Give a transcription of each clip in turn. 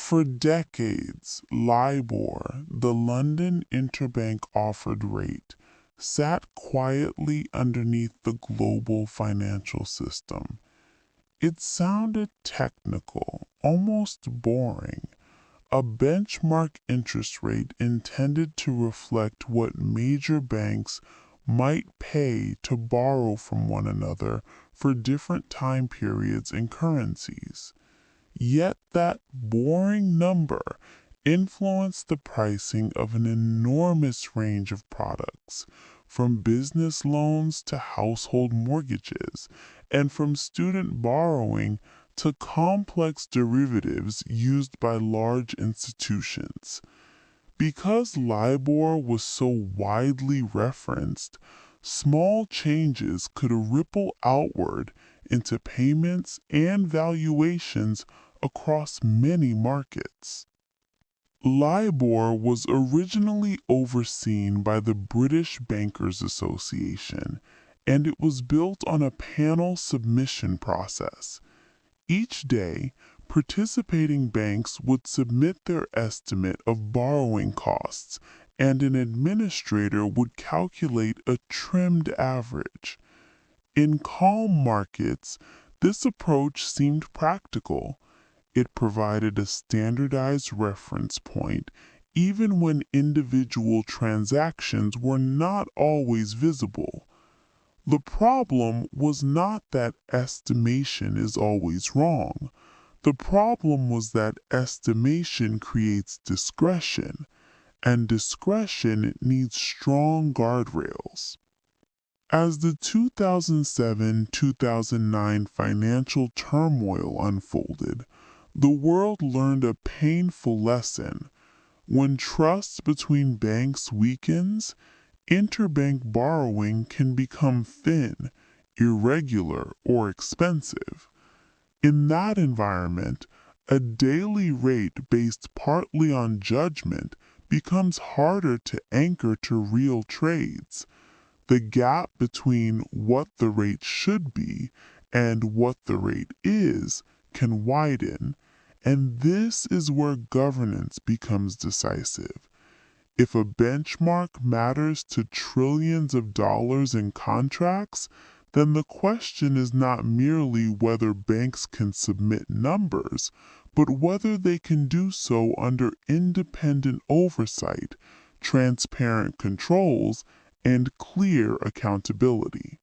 For decades, LIBOR, the London Interbank Offered Rate, sat quietly underneath the global financial system. It sounded technical, almost boring, a benchmark interest rate intended to reflect what major banks might pay to borrow from one another for different time periods and currencies. Yet that boring number influenced the pricing of an enormous range of products, from business loans to household mortgages, and from student borrowing to complex derivatives used by large institutions. Because LIBOR was so widely referenced, small changes could ripple outward into payments and valuations across many markets. LIBOR was originally overseen by the British Bankers Association, and it was built on a panel submission process. Each day, participating banks would submit their estimate of borrowing costs, and an administrator would calculate a trimmed average. In calm markets, this approach seemed practical. It provided a standardized reference point even when individual transactions were not always visible. The problem was not that estimation is always wrong. The problem was that estimation creates discretion, and discretion needs strong guardrails. As the 2007-2009 financial turmoil unfolded, the world learned a painful lesson. When trust between banks weakens, interbank borrowing can become thin, irregular, or expensive. In that environment, a daily rate based partly on judgment becomes harder to anchor to real trades. The gap between what the rate should be and what the rate is can widen, and this is where governance becomes decisive. If a benchmark matters to trillions of dollars in contracts, then the question is not merely whether banks can submit numbers, but whether they can do so under independent oversight, transparent controls, and clear accountability.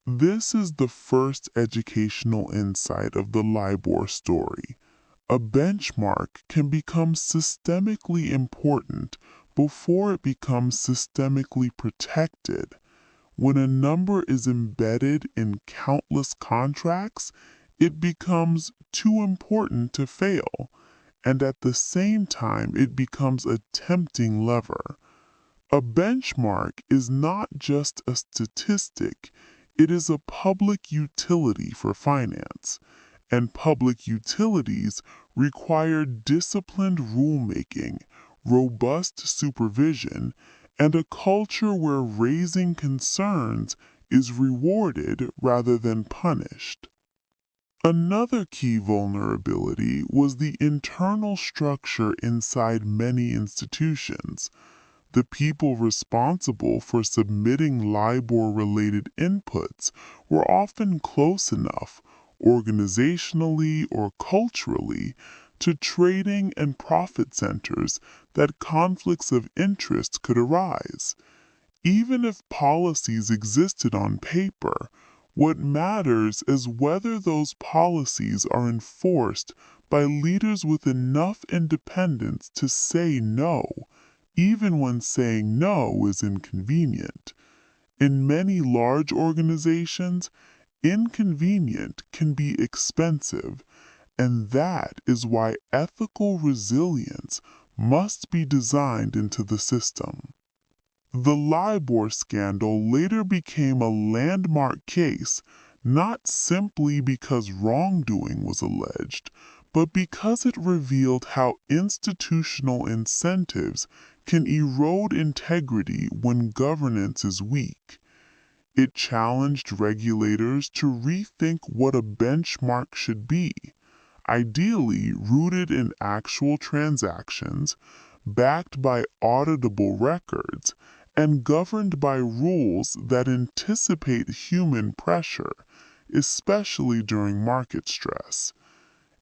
This is the first educational insight of the LIBOR story. A benchmark can become systemically important before it becomes systemically protected. When a number is embedded in countless contracts, it becomes too important to fail, and at the same time it becomes a tempting lever. A benchmark is not just a statistic, it is a public utility for finance, and public utilities require disciplined rulemaking, robust supervision, and a culture where raising concerns is rewarded rather than punished. Another key vulnerability was the internal structure inside many institutions. The people responsible for submitting LIBOR-related inputs were often close enough, organizationally or culturally, to trading and profit centers that conflicts of interest could arise. Even if policies existed on paper, what matters is whether those policies are enforced by leaders with enough independence to say no, even when saying no is inconvenient. In many large organizations, inconvenient can be expensive, and that is why ethical resilience must be designed into the system. The LIBOR scandal later became a landmark case, not simply because wrongdoing was alleged, but because it revealed how institutional incentives can erode integrity when governance is weak. It challenged regulators to rethink what a benchmark should be. ideally rooted in actual transactions, backed by auditable records, and governed by rules that anticipate human pressure, especially during market stress.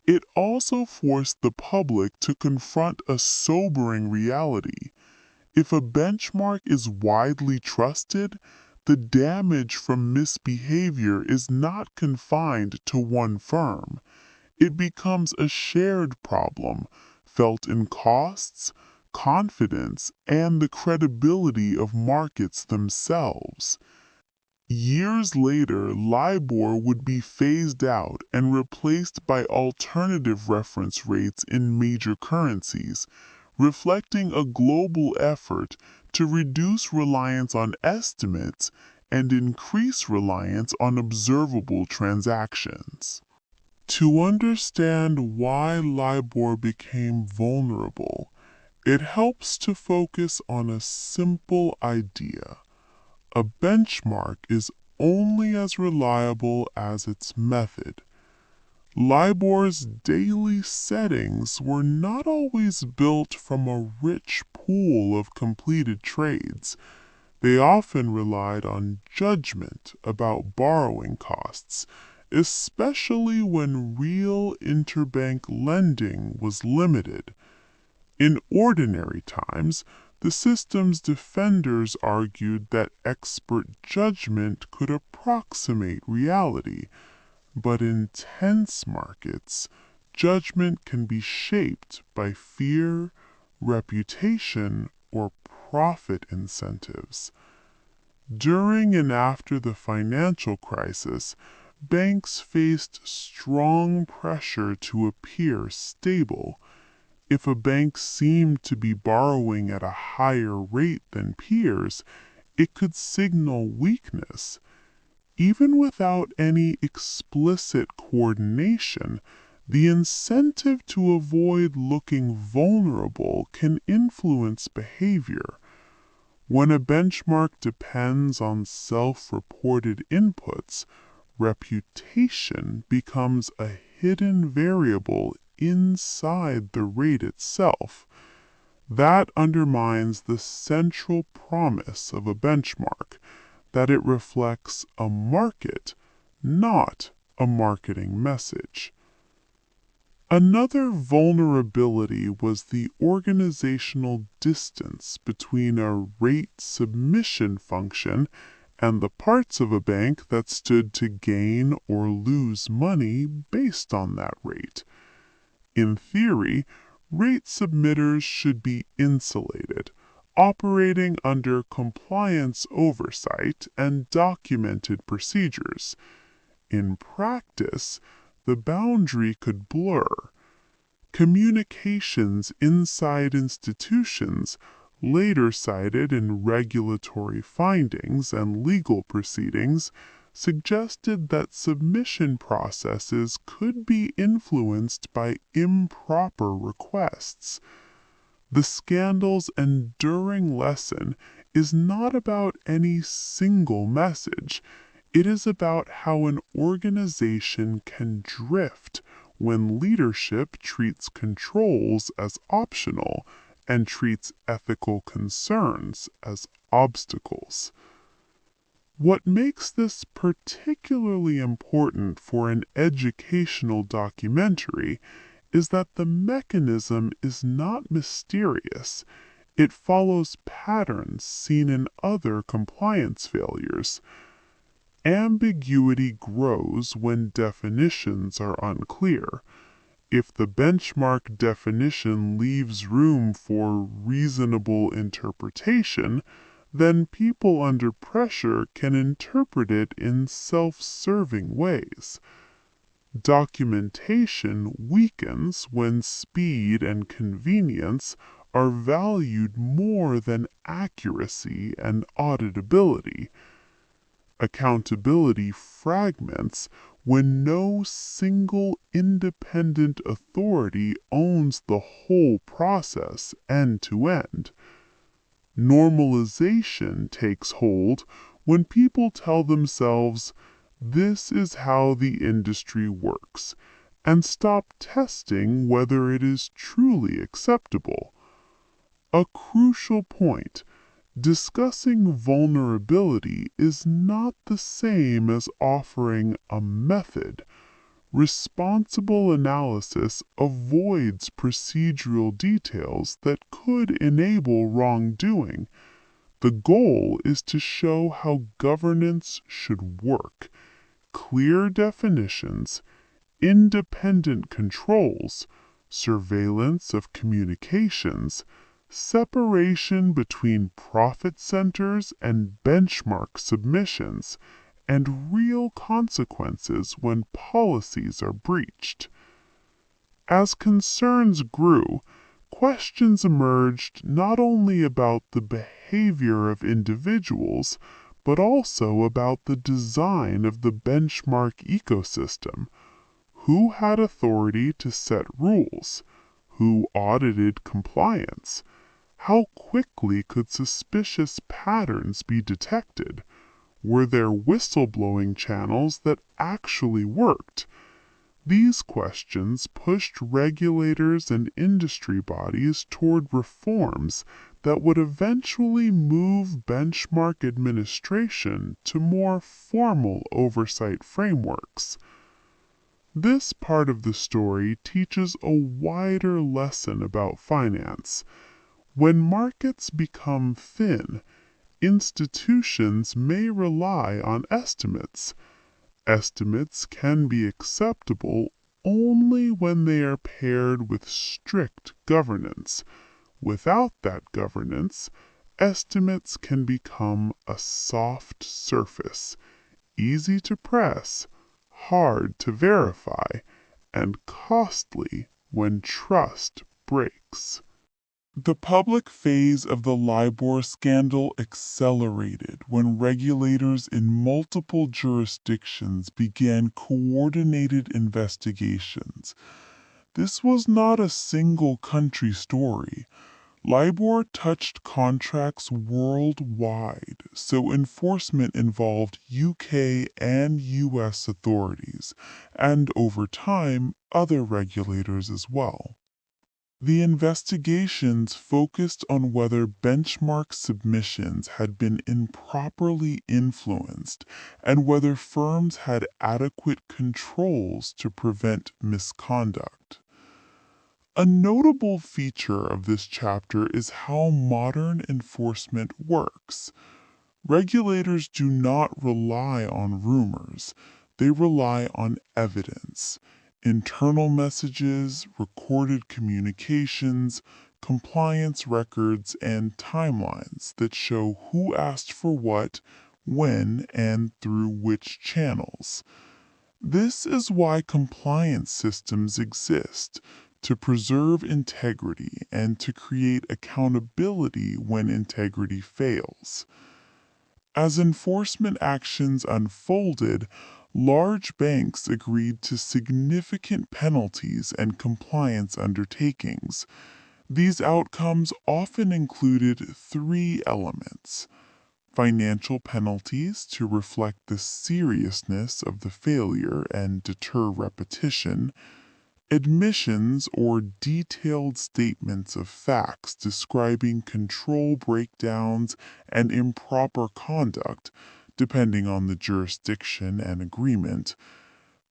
It also forced the public to confront a sobering reality. If a benchmark is widely trusted, the damage from misbehavior is not confined to one firm. It becomes a shared problem, felt in costs, confidence, and the credibility of markets themselves. Years later, LIBOR would be phased out and replaced by alternative reference rates in major currencies, reflecting a global effort to reduce reliance on estimates and increase reliance on observable transactions. To understand why LIBOR became vulnerable, it helps to focus on a simple idea. A benchmark is only as reliable as its method. LIBOR's daily settings were not always built from a rich pool of completed trades. They often relied on judgment about borrowing costs, especially when real interbank lending was limited. In ordinary times, the system's defenders argued that expert judgment could approximate reality, but in tense markets, judgment can be shaped by fear, reputation, or profit incentives. During and after the financial crisis, banks faced strong pressure to appear stable. If a bank seemed to be borrowing at a higher rate than peers, it could signal weakness. Even without any explicit coordination, the incentive to avoid looking vulnerable can influence behavior. When a benchmark depends on self-reported inputs, reputation becomes a hidden variable inside the rate itself. That undermines the central promise of a benchmark, that it reflects a market, not a marketing message. Another vulnerability was the organizational distance between a rate submission function and the parts of a bank that stood to gain or lose money based on that rate. In theory, rate submitters should be insulated, operating under compliance oversight and documented procedures. In practice, the boundary could blur. Communications inside institutions, later cited in regulatory findings and legal proceedings, suggested that submission processes could be influenced by improper requests. The scandal's enduring lesson is not about any single message. It is about how an organization can drift when leadership treats controls as optional and treats ethical concerns as obstacles. What makes this particularly important for an educational documentary is that the mechanism is not mysterious. It follows patterns seen in other compliance failures. Ambiguity grows when definitions are unclear. If the benchmark definition leaves room for reasonable interpretation, then people under pressure can interpret it in self-serving ways. Documentation weakens when speed and convenience are valued more than accuracy and auditability. Accountability fragments when no single independent authority owns the whole process end to end. Normalization takes hold when people tell themselves, "This is how the industry works," and stop testing whether it is truly acceptable. A crucial point: discussing vulnerability is not the same as offering a method. Responsible analysis avoids procedural details that could enable wrongdoing. The goal is to show how governance should work: clear definitions, independent controls, surveillance of communications, separation between profit centers and benchmark submissions, and real consequences when policies are breached. As concerns grew, questions emerged not only about the behavior of individuals, but also about the design of the benchmark ecosystem. Who had authority to set rules? Who audited compliance? How quickly could suspicious patterns be detected? Were there whistleblowing channels that actually worked? These questions pushed regulators and industry bodies toward reforms that would eventually move benchmark administration to more formal oversight frameworks. This part of the story teaches a wider lesson about finance. When markets become thin, institutions may rely on estimates. Estimates can be acceptable only when they are paired with strict governance. Without that governance, estimates can become a soft surface, easy to press, hard to verify, and costly when trust breaks. The public phase of the LIBOR scandal accelerated when regulators in multiple jurisdictions began coordinated investigations. This was not a single country story. LIBOR touched contracts worldwide, so enforcement involved UK and US authorities, and over time, other regulators as well. The investigations focused on whether benchmark submissions had been improperly influenced and whether firms had adequate controls to prevent misconduct. A notable feature of this chapter is how modern enforcement works. Regulators do not rely on rumors, they rely on evidence: internal messages, recorded communications, compliance records, and timelines that show who asked for what, when, and through which channels. This is why compliance systems exist: to preserve integrity and to create accountability when integrity fails. As enforcement actions unfolded, large banks agreed to significant penalties and compliance undertakings. These outcomes often included three elements: financial penalties to reflect the seriousness of the failure and deter repetition, admissions or detailed statements of facts describing control breakdowns and improper conduct, depending on the jurisdiction and agreement,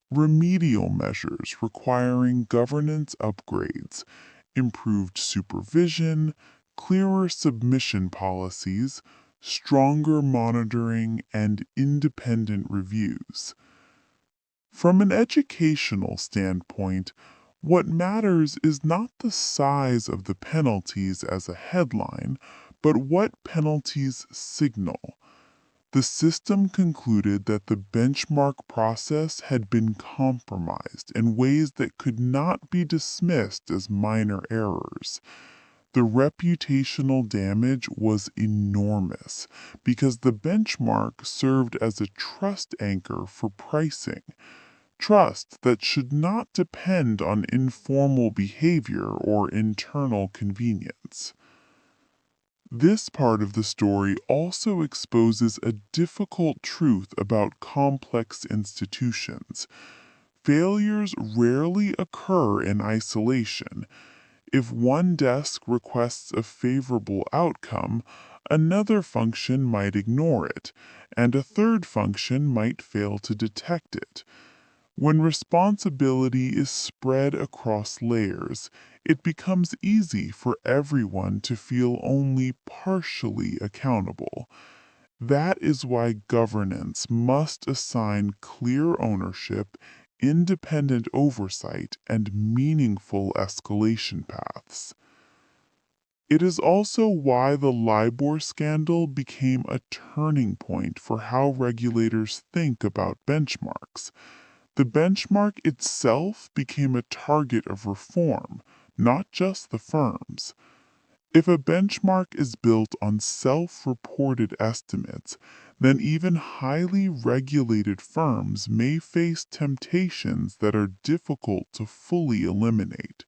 remedial measures requiring governance upgrades, improved supervision, clearer submission policies, stronger monitoring, and independent reviews. From an educational standpoint, what matters is not the size of the penalties as a headline, but what penalties signal. The system concluded that the benchmark process had been compromised in ways that could not be dismissed as minor errors. The reputational damage was enormous because the benchmark served as a trust anchor for pricing. Trust that should not depend on informal behavior or internal convenience. This part of the story also exposes a difficult truth about complex institutions. Failures rarely occur in isolation. If one desk requests a favorable outcome, another function might ignore it, and a third function might fail to detect it. When responsibility is spread across layers, it becomes easy for everyone to feel only partially accountable. That is why governance must assign clear ownership, independent oversight, and meaningful escalation paths. It is also why the LIBOR scandal became a turning point for how regulators think about benchmarks. The benchmark itself became a target of reform, not just the firms. If a benchmark is built on self-reported estimates, then even highly regulated firms may face temptations that are difficult to fully eliminate.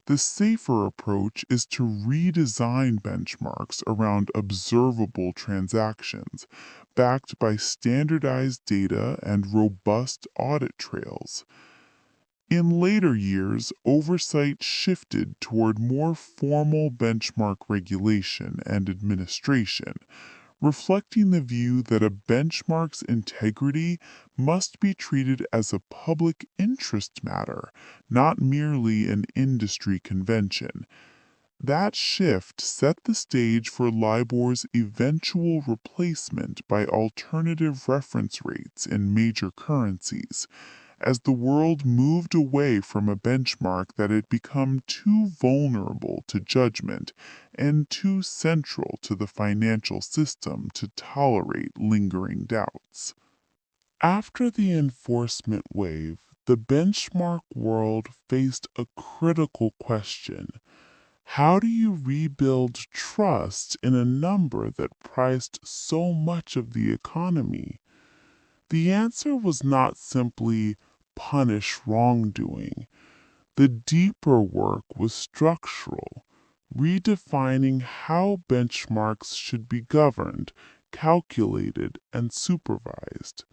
The safer approach is to redesign benchmarks around observable transactions, backed by standardized data and robust audit trails. In later years, oversight shifted toward more formal benchmark regulation and administration, reflecting the view that a benchmark's integrity must be treated as a public interest matter, not merely an industry convention. That shift set the stage for LIBOR's eventual replacement by alternative reference rates in major currencies, as the world moved away from a benchmark that had become too vulnerable to judgment and too central to the financial system to tolerate lingering doubts. After the enforcement wave, the benchmark world faced a critical question. How do you rebuild trust in a number that priced so much of the economy? The answer was not simply punish wrongdoing. The deeper work was structural, redefining how benchmarks should be governed, calculated, and supervised.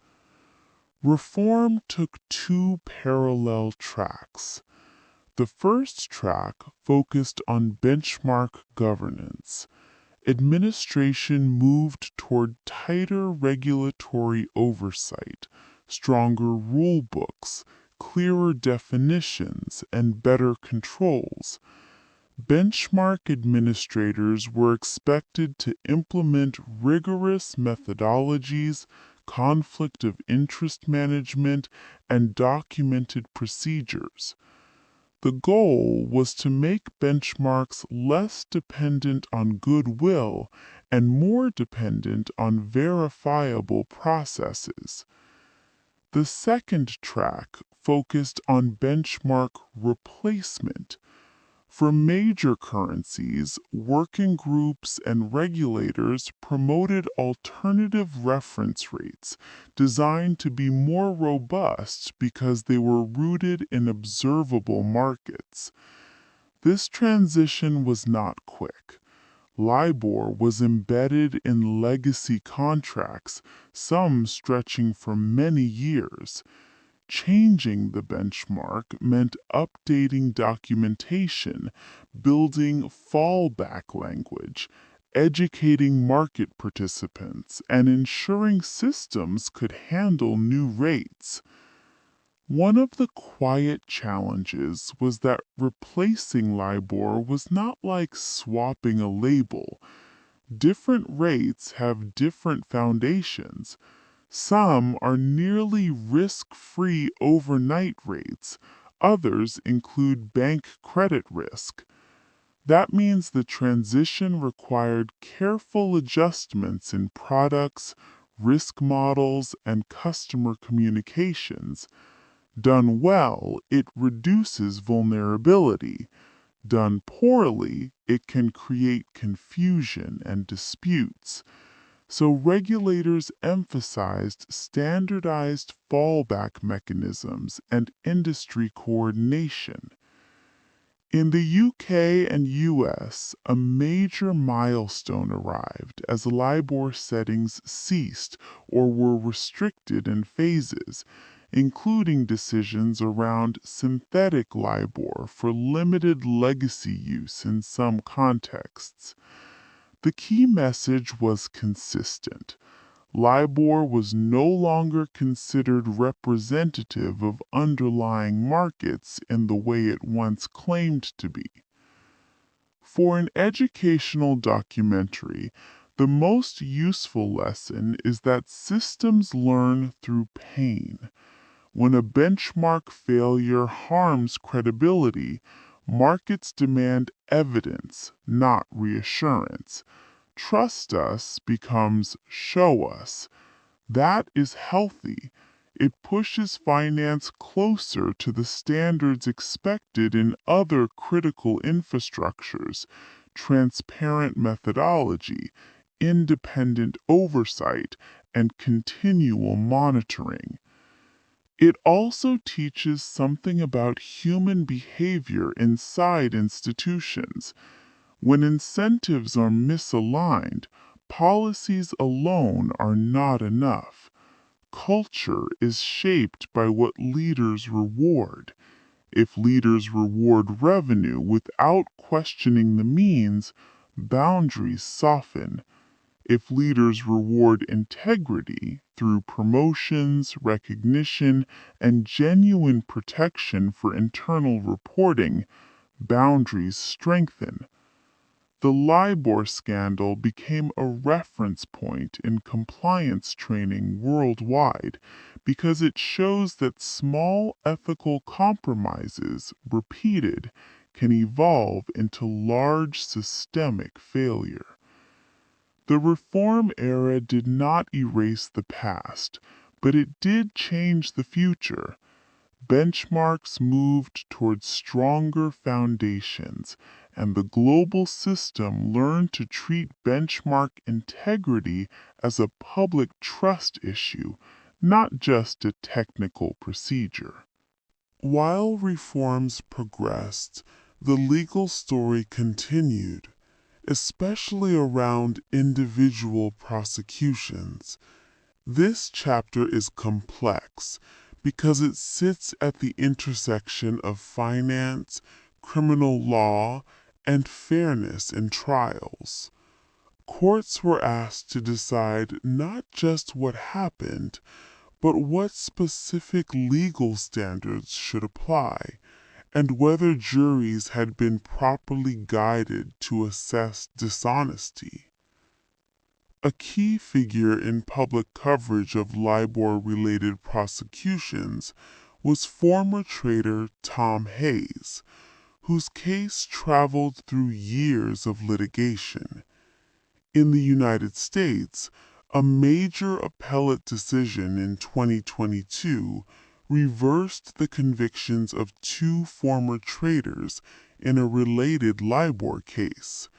Reform took two parallel tracks. The first track focused on benchmark governance. Administration moved toward tighter regulatory oversight, stronger rule books, clearer definitions, and better controls. Benchmark administrators were expected to implement rigorous methodologies, conflict of interest management, and documented procedures. The goal was to make benchmarks less dependent on goodwill and more dependent on verifiable processes. The second track focused on benchmark replacement. For major currencies, working groups and regulators promoted alternative reference rates designed to be more robust because they were rooted in observable markets. This transition was not quick. LIBOR was embedded in legacy contracts, some stretching for many years. Changing the benchmark meant updating documentation, building fallback language, educating market participants, and ensuring systems could handle new rates. One of the quiet challenges was that replacing LIBOR was not like swapping a label. Different rates have different foundations. Some are nearly risk-free overnight rates. Others include bank credit risk. That means the transition required careful adjustments in products, risk models, and customer communications. Done well, it reduces vulnerability. Done poorly, it can create confusion and disputes. So regulators emphasized standardized fallback mechanisms and industry coordination. In the UK and US, a major milestone arrived as LIBOR settings ceased or were restricted in phases, including decisions around synthetic LIBOR for limited legacy use in some contexts. The key message was consistent. LIBOR was no longer considered representative of underlying markets in the way it once claimed to be. For an educational documentary, the most useful lesson is that systems learn through pain. When a benchmark failure harms credibility, markets demand evidence, not reassurance. Trust us becomes show us. That is healthy. It pushes finance closer to the standards expected in other critical infrastructures: transparent methodology, independent oversight, and continual monitoring. It also teaches something about human behavior inside institutions. When incentives are misaligned, policies alone are not enough. Culture is shaped by what leaders reward. If leaders reward revenue without questioning the means, boundaries soften. If leaders reward integrity through promotions, recognition, and genuine protection for internal reporting, boundaries strengthen. The LIBOR scandal became a reference point in compliance training worldwide because it shows that small ethical compromises, repeated, can evolve into large systemic failure. The reform era did not erase the past, but it did change the future. Benchmarks moved towards stronger foundations, and the global system learned to treat benchmark integrity as a public trust issue, not just a technical procedure. While reforms progressed, the legal story continued, especially around individual prosecutions. This chapter is complex because it sits at the intersection of finance, criminal law, and fairness in trials. Courts were asked to decide not just what happened, but what specific legal standards should apply, and whether juries had been properly guided to assess dishonesty. A key figure in public coverage of LIBOR-related prosecutions was former trader Tom Hayes, whose case traveled through years of litigation. In the United States, a major appellate decision in 2022 reversed the convictions of two former traders in a related LIBOR case,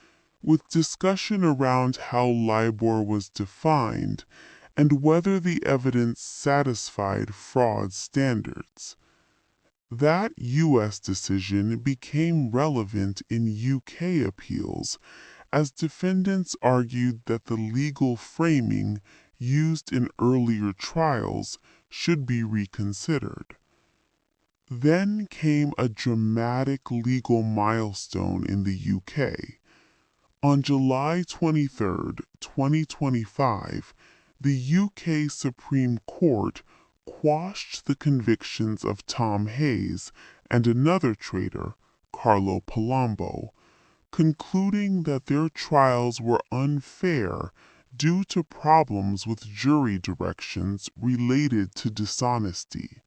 with discussion around how LIBOR was defined and whether the evidence satisfied fraud standards. That U.S. decision became relevant in UK appeals as defendants argued that the legal framing used in earlier trials should be reconsidered. Then came a dramatic legal milestone in the UK. On July 23, 2025, the UK Supreme Court quashed the convictions of Tom Hayes and another trader, Carlo Palombo, concluding that their trials were unfair due to problems with jury directions related to dishonesty.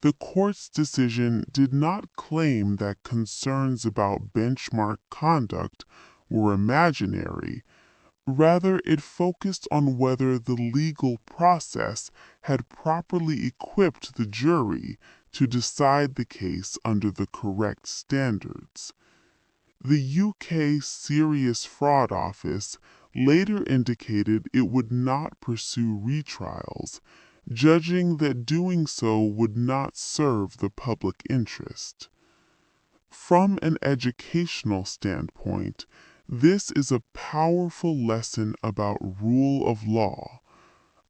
The court's decision did not claim that concerns about benchmark conduct were imaginary. Rather, it focused on whether the legal process had properly equipped the jury to decide the case under the correct standards. The UK Serious Fraud Office later indicated it would not pursue retrials, judging that doing so would not serve the public interest. From an educational standpoint, this is a powerful lesson about rule of law.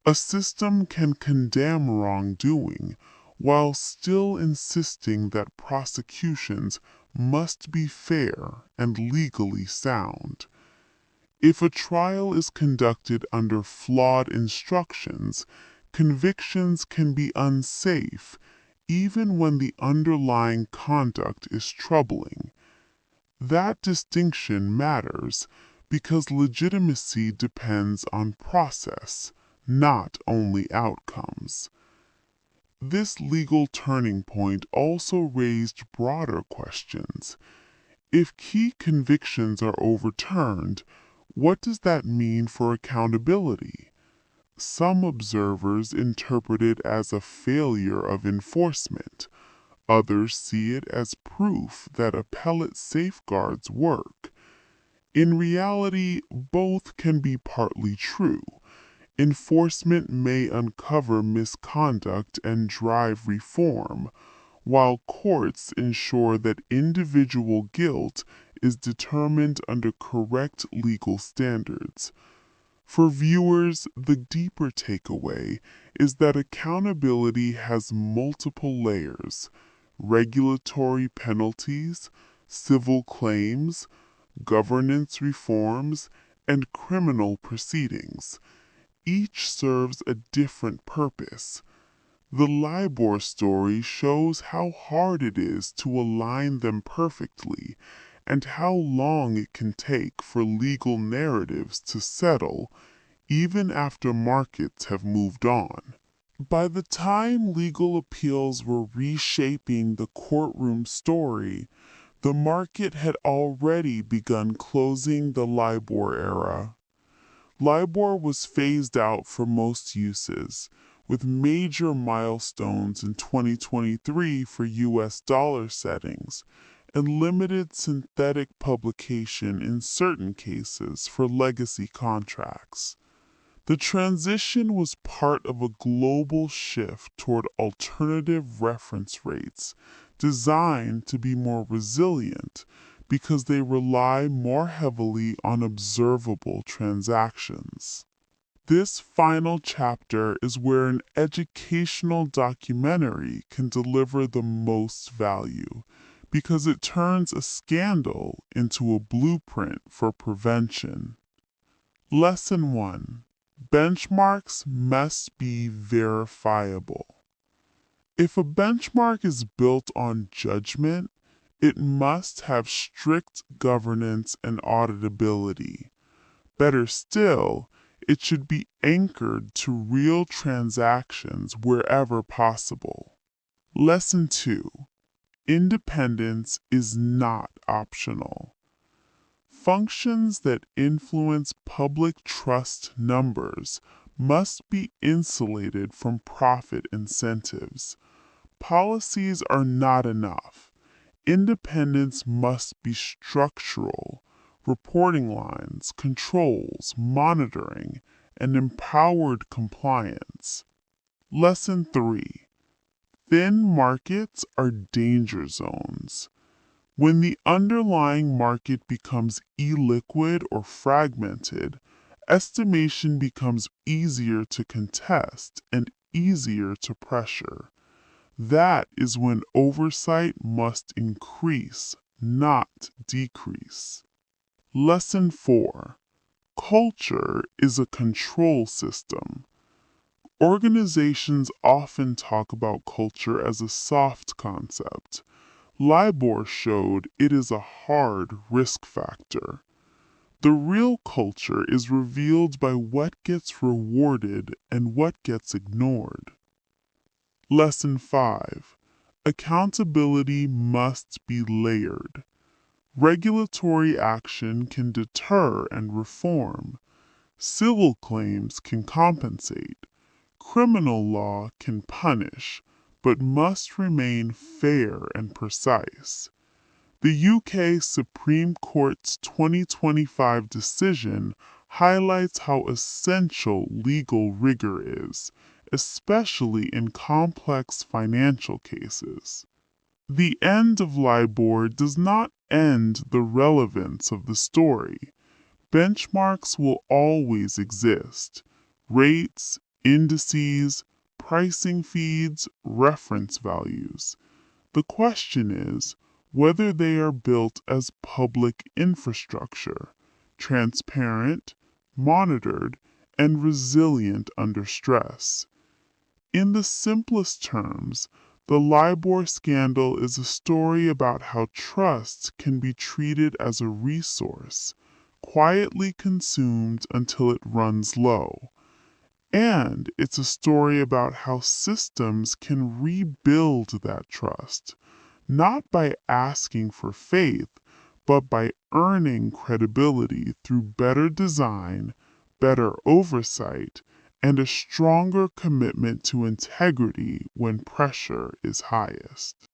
A system can condemn wrongdoing while still insisting that prosecutions must be fair and legally sound. If a trial is conducted under flawed instructions, convictions can be unsafe even when the underlying conduct is troubling. That distinction matters because legitimacy depends on process, not only outcomes. This legal turning point also raised broader questions. If key convictions are overturned, what does that mean for accountability? Some observers interpret it as a failure of enforcement. Others see it as proof that appellate safeguards work. In reality, both can be partly true. Enforcement may uncover misconduct and drive reform, while courts ensure that individual guilt is determined under correct legal standards. For viewers, the deeper takeaway is that accountability has multiple layers: regulatory penalties, civil claims, governance reforms, and criminal proceedings. Each serves a different purpose. The LIBOR story shows how hard it is to align them perfectly and how long it can take for legal narratives to settle even after markets have moved on. By the time legal appeals were reshaping the courtroom story, the market had already begun closing the LIBOR era. LIBOR was phased out for most uses, with major milestones in 2023 for U.S. dollar settings and limited synthetic publication in certain cases for legacy contracts. The transition was part of a global shift toward alternative reference rates designed to be more resilient because they rely more heavily on observable transactions. This final chapter is where an educational documentary can deliver the most value because it turns a scandal into a blueprint for prevention. Lesson 1. Benchmarks must be verifiable. If a benchmark is built on judgment, it must have strict governance and auditability. Better still, it should be anchored to real transactions wherever possible. Lesson 2. Independence is not optional. Functions that influence public trust numbers must be insulated from profit incentives. Policies are not enough. Independence must be structural: reporting lines, controls, monitoring, and empowered compliance. Lesson 3. Thin markets are danger zones. When the underlying market becomes illiquid or fragmented, estimation becomes easier to contest and easier to pressure. That is when oversight must increase, not decrease. Lesson 4. Culture is a control system. Organizations often talk about culture as a soft concept. LIBOR showed it is a hard risk factor. The real culture is revealed by what gets rewarded and what gets ignored. Lesson 5. Accountability must be layered. Regulatory action can deter and reform. Civil claims can compensate. Criminal law can punish, but must remain fair and precise. The UK Supreme Court's 2025 decision highlights how essential legal rigor is, especially in complex financial cases. The end of LIBOR does not end the relevance of the story. Benchmarks will always exist: rates, indices, pricing feeds, reference values. The question is whether they are built as public infrastructure, transparent, monitored, and resilient under stress. In the simplest terms, the LIBOR scandal is a story about how trust can be treated as a resource, quietly consumed until it runs low. And it's a story about how systems can rebuild that trust, not by asking for faith, but by earning credibility through better design, better oversight, and a stronger commitment to integrity when pressure is highest.